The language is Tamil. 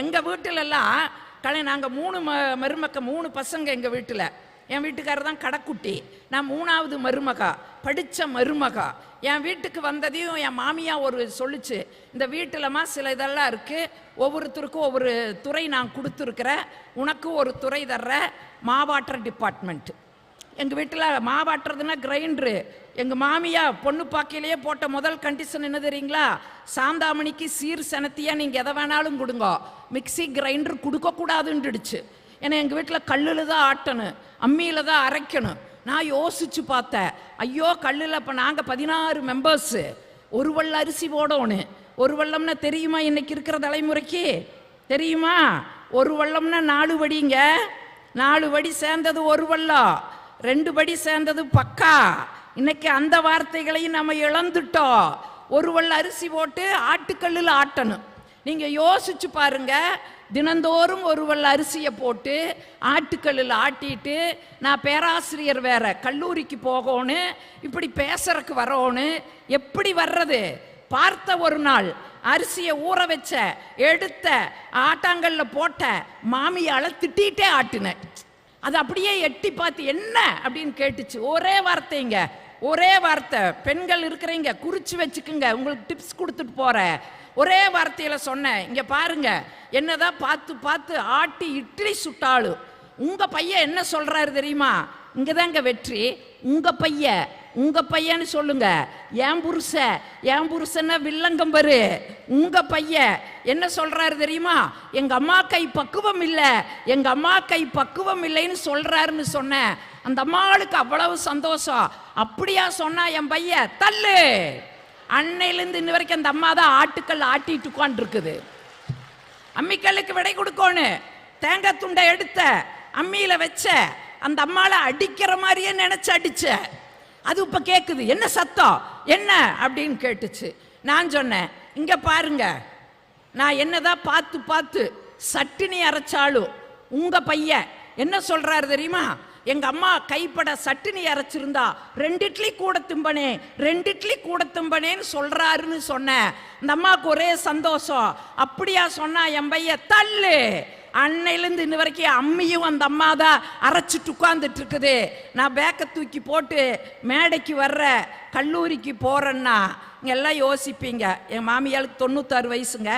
எங்கள் வீட்டிலெல்லாம் நாங்கள் 3 பசங்க எங்கள் வீட்டில். என் வீட்டுக்காரர் தான் கடைக்குட்டி. நான் 3வது மருமகா, படித்த மருமகா. என் வீட்டுக்கு வந்ததையும் என் மாமியா சொல்லிச்சு, இந்த வீட்டிலமா சில இதெல்லாம் இருக்குது, ஒவ்வொருத்தருக்கும் ஒவ்வொரு துறை நான் கொடுத்துருக்குறேன், உனக்கு ஒரு துறை தர்ற, மாவாட்டர் டிபார்ட்மெண்ட். எங்கள் வீட்டில் மாவாட்டுறதுன்னா கிரைண்டரு. எங்கள் மாமியா பொண்ணு பாக்கையிலேயே போட்ட முதல் கண்டிஷன் என்ன தெரியுங்களா? சாந்தாமணிக்கு சீர் செனத்தியாக நீங்கள் எதை வேணாலும் கொடுங்க, மிக்சி கிரைண்டர் கொடுக்கக்கூடாதுன்னுடுச்சு. ஏன்னா எங்கள் வீட்டில் கல்லில் தான் ஆட்டணும், அம்மியில் தான் அரைக்கணும். நான் யோசிச்சு பார்த்தேன், ஐயோ கல்லில் இப்போ நாங்கள் 16 மெம்பர்ஸு, ஒரு வெள்ளம் அரிசி போடணும். ஒரு வெள்ளம்னா தெரியுமா இன்னைக்கு இருக்கிற தலைமுறைக்கு? தெரியுமா? ஒரு வெள்ளம்னா 4 வடிங்க. 4 வடி சேர்ந்தது ஒரு வெள்ளம், 2 படி சேர்ந்தது பக்கா. இன்னைக்கு அந்த வார்த்தைகளையும் நம்ம இழந்துட்டோம். ஒரு வெள்ளம் அரிசி போட்டு ஆட்டுக்கல்லில் ஆட்டணும். நீங்கள் யோசிச்சு பாருங்க, தினந்தோறும் ஒரு வெள்ளம் அரிசியை போட்டு ஆட்டுக்கல்லில் ஆட்டிட்டு, நான் பேராசிரியர் வேற, கல்லூரிக்கு போகணும், இப்படி பேசுறதுக்கு வரணும். எப்படி வர்றது? பார்த்த ஒரு நாள் அரிசியை ஊற வச்ச, எடுத்த, ஆட்டாங்கல்ல போட்ட, மாமியால திட்டிகிட்டே ஆட்டினேன். அது அப்படியே எட்டி பார்த்து என்ன அப்படின்னு கேட்டுச்சு. ஒரே வார்த்தைங்க, ஒரே வார்த்தை. பெண்கள் இருக்கிறீங்க, குறிச்சு வச்சுக்குங்க, உங்களுக்கு டிப்ஸ் கொடுத்துட்டு போறேன். ஒரே வார்த்தையில சொன்னேன், இங்க பாருங்க, என்னதான் பார்த்து பார்த்து ஆட்டி இட்லி சுட்டாலும் உங்க பையன் என்ன சொல்றாரு தெரியுமா? இங்கதாங்க வெற்றி. உங்க பையன்னு சொல்லுங்க. என் புருஷன்னா வில்லங்கம்பரு. உங்க பையன் என்ன சொல்றாரு தெரியுமா? எங்க அம்மா கை பக்குவம் இல்லை, எங்க அம்மா கை பக்குவம் இல்லைன்னு சொல்றாருன்னு சொன்னேன். அந்த அம்மாளுக்கு அவ்வளவு சந்தோஷம். அப்படியா சொன்னா என் பையன்? தள்ளு. அன்னையிலிருந்து இன்ன வரைக்கும் அந்த அம்மா தான் ஆட்டுக்கல் ஆட்டிட்டு உட்காந்து இருக்குது. அம்மிக்கல்லுக்கு விடை கொடுக்கணும். தேங்காய் துண்டை எடுத்த, அம்மியில வச்ச, அந்த அம்மாவை அடிக்கிற மாதிரியே நினைச்சு அடிச்ச. அது இப்ப கேக்குது, என்ன சத்தம் என்ன அப்படின்னு கேட்டுச்சு. நான் சொன்னேன், இங்க பாருங்க, நான் என்னதான் பார்த்து பார்த்து சட்டினி அரைச்சாலும் உங்க பையன் என்ன சொல்றாரு தெரியுமா? எங்க அம்மா கைப்பட சட்டினி அரைச்சிருந்தா 2 இட்லி கூட திம்பனே, 2 இட்லி கூட திம்பனேன்னு சொல்றாருன்னு சொன்னேன். இந்த அம்மாவுக்கு ஒரே சந்தோஷம். அப்படியா சொன்னா என் பையன்? தள்ளு. அன்னையிலேருந்து இன்ன வரைக்கும் அம்மியும் அந்த அம்மா தான் அரைச்சிட்டு உட்கார்ந்துட்டு இருக்குது. நான் பேக்கை தூக்கி போட்டு மேடைக்கு வர்ற, கல்லூரிக்கு போறேன்னா இங்க எல்லாம் யோசிப்பீங்க, என் மாமியாளுக்கு 96 வயசுங்க.